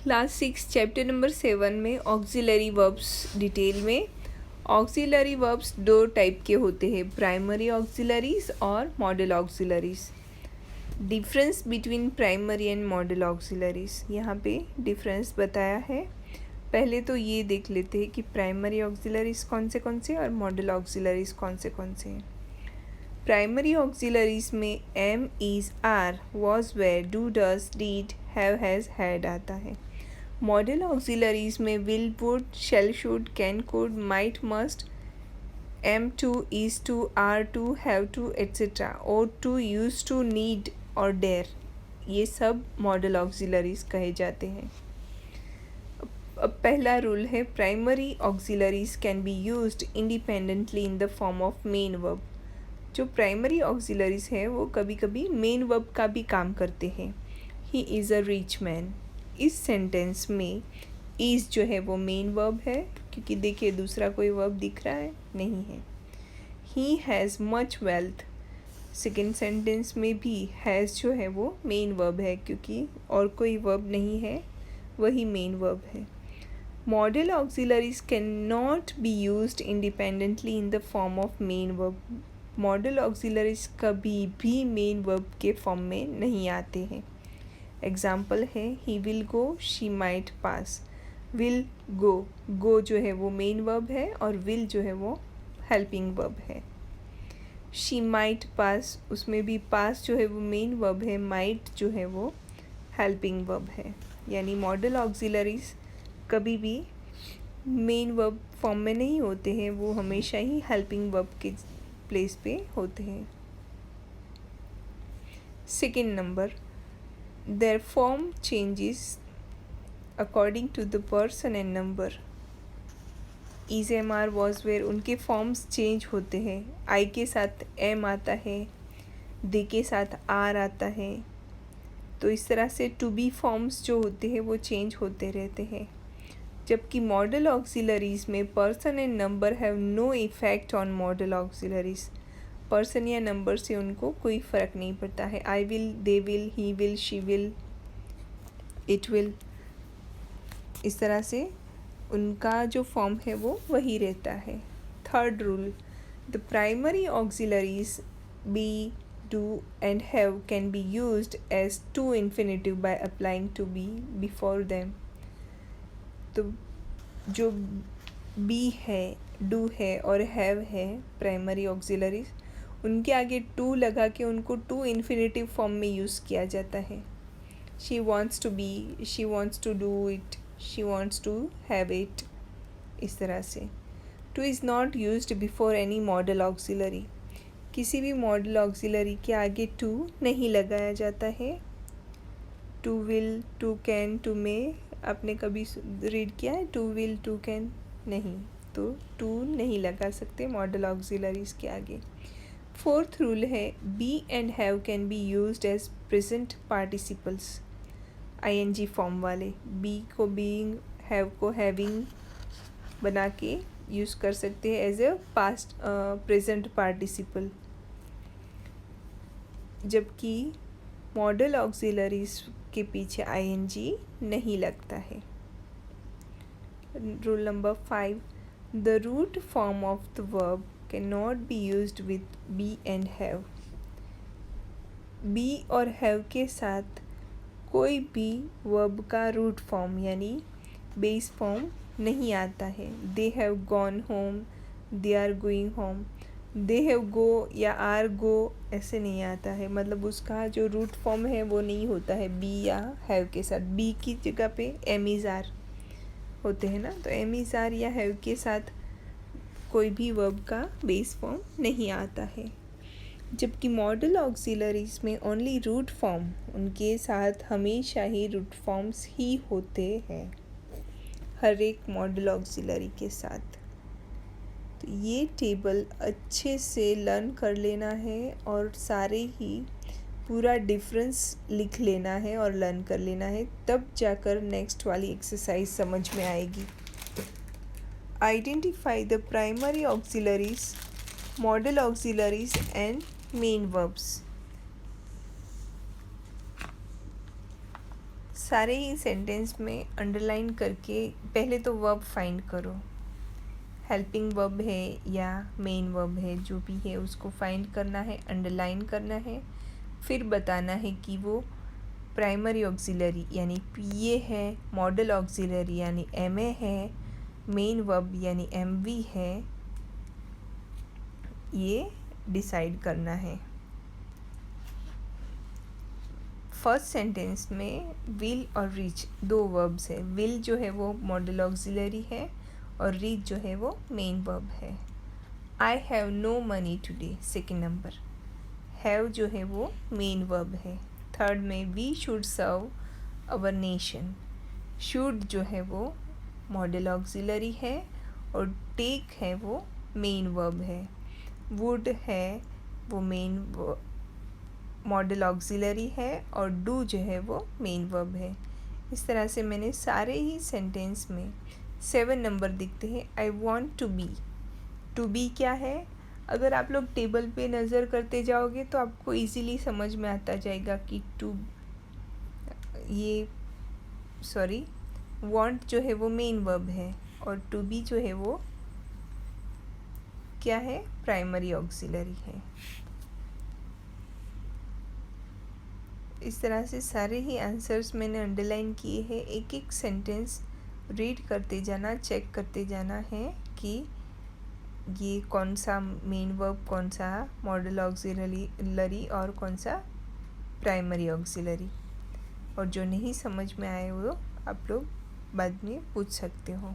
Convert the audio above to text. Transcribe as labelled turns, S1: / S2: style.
S1: Class 6 chapter number 7 में auxiliary verbs detail में। Auxiliary verbs दो टाइप के होते हैं, प्राइमरी ऑक्सिलरीज और model auxiliaries. Difference between primary and model auxiliaries, यहाँ पे डिफरेंस बताया है। पहले तो ये देख लेते हैं कि प्राइमरी ऑक्सिलरीज कौन से और मॉडल ऑक्सिलरीज कौन से हैं। प्राइमरी ऑक्सिलरीज में am, is, are, was, were, do, does, did, have, has, had आता है। मॉडल ऑक्सिलरीज में will, would, shall, should, can, could, might, must, am to, is to, are to, have to, etcetera, ought to, used to, need और dare, ये सब model auxiliaries कहे जाते हैं। अब पहला रूल है, primary auxiliaries can be used independently in the form of main verb. जो प्राइमरी ऑक्सिलरीज है वो कभी कभी मेन वर्ब का भी काम करते हैं। He is a rich man, इस सेंटेंस में इज़ जो है वो मेन वर्ब है, क्योंकि देखिए दूसरा कोई वर्ब दिख रहा है नहीं है। He has much wealth, second sentence में भी हैज़ जो है वो मेन वर्ब है, क्योंकि और कोई वर्ब नहीं है, वही मेन वर्ब है। Modal auxiliaries can not be used independently in the form of main verb. Model auxiliaries कभी भी मेन वर्ब के फॉर्म में नहीं आते हैं। एग्जाम्पल है, he will go, she might pass. Will go, go जो है वो मेन वर्ब है और विल जो है वो हेल्पिंग वर्ब है। शी माइट पास, उसमें भी पास जो है वो मेन वर्ब है, माइट जो है वो हेल्पिंग वर्ब है। यानी मॉडल ऑक्सिलरीज कभी भी मेन वर्ब फॉर्म में नहीं होते हैं, वो हमेशा ही हेल्पिंग वर्ब के प्लेस पे होते हैं। Second number, their form changes according to the person and number. is, am, are, was, were, उनके फॉर्म्स चेंज होते हैं। आई के साथ एम आता है, दे के साथ आर आता है, तो इस तरह से टू बी फॉर्म्स जो होते हैं वो चेंज होते रहते हैं। जबकि मॉडल ऑक्सिलरीज में person and number have no effect on modal auxiliaries. Person या नंबर से उनको कोई फ़र्क नहीं पड़ता है। I will, they will, he will, she will, it will, इस तरह से उनका जो फॉर्म है वो वही रहता है। Third rule, the primary auxiliaries be, do and have can be used as to infinitive by applying to be before them. तो जो बी है, डू है और हैव है प्राइमरी ऑक्सिलरीज, उनके आगे टू लगा के उनको टू इन्फिनेटिव फॉर्म में यूज़ किया जाता है। She wants to be, she wants to do it, she wants to have it, इस तरह से। To is not used before any modal auxiliary. किसी भी मॉडल ऑक्सिलरी के आगे टू नहीं लगाया जाता है। To will, to can, to may, आपने कभी रीड किया है टू विल, टू कैन? नहीं, तो टू नहीं लगा सकते मॉडल ऑक्सिलरीज के आगे। फोर्थ रूल है, be and have can be used as present participles. ING form वाले बी को बीइंग, हैव को हैविंग बना के यूज़ कर सकते हैं as a past present participle. जबकि मॉडल ऑक्सिलरीज के पीछे आईएनजी नहीं लगता है। Rule number 5, the root form of the verb can not be used with be and have. Be और हैव के साथ कोई भी वर्ब का रूट फॉर्म यानी बेस फॉर्म नहीं आता है। They have gone home, they are going home, they have go या आर गो ऐसे नहीं आता है, मतलब उसका जो रूट फॉर्म है वो नहीं होता है बी या हैव के साथ। बी की जगह पे एम इज़ आर होते हैं ना, तो एम इज़ आर या हैव के साथ कोई भी वर्ब का बेस फॉर्म नहीं आता है। जबकि मॉडल ऑक्सिलरीज में ओनली रूट फॉर्म, उनके साथ हमेशा ही रूट फॉर्म्स ही होते हैं हर एक मॉडल ऑक्सिलरी के साथ। तो ये टेबल अच्छे से लर्न कर लेना है और सारे ही पूरा डिफरेंस लिख लेना है और लर्न कर लेना है, तब जाकर नेक्स्ट वाली एक्सरसाइज समझ में आएगी। Identify the primary auxiliaries, model auxiliaries and main verbs. सारे ही सेंटेंस में अंडरलाइन करके पहले तो वर्ब फाइंड करो। हेल्पिंग वर्ब है या मेन वर्ब है, जो भी है उसको फाइंड करना है, अंडरलाइन करना है, फिर बताना है कि वो प्राइमरी ऑक्सिलरी यानी पीए है, मॉडल ऑक्सिलरी यानी एमए है, मेन वर्ब यानी एमवी है, ये डिसाइड करना है। फर्स्ट सेंटेंस में विल और रीच दो वर्ब्स है। विल जो है वो मॉडल ऑक्सिलरी है और रीच जो है वो मेन वर्ब है। I have no money today second number, have जो है वो मेन वर्ब है। थर्ड में we should serve our nation, should जो है वो मॉडल ऑक्सिलरी है और टेक है वो मेन वर्ब है। वुड है वो मेन मॉडल ऑक्सिलरी है और डू जो है वो मेन वर्ब है। इस तरह से मैंने सारे ही सेंटेंस में 7 नंबर दिखते हैं। आई वॉन्ट टू बी क्या है, अगर आप लोग टेबल पे नज़र करते जाओगे तो आपको इजीली समझ में आता जाएगा कि वांट जो है वो मेन वर्ब है और टू बी जो है वो क्या है, प्राइमरी ऑक्सिलरी है। इस तरह से सारे ही आंसर्स मैंने अंडरलाइन किए हैं। एक एक सेंटेंस रीड करते जाना, चेक करते जाना है कि ये कौन सा मेन वर्ब, कौन सा मॉडल ऑक्सिलरी और कौन सा प्राइमरी ऑक्सिलरी। और जो नहीं समझ में आए वो आप लोग बाद में पूछ सकते हो।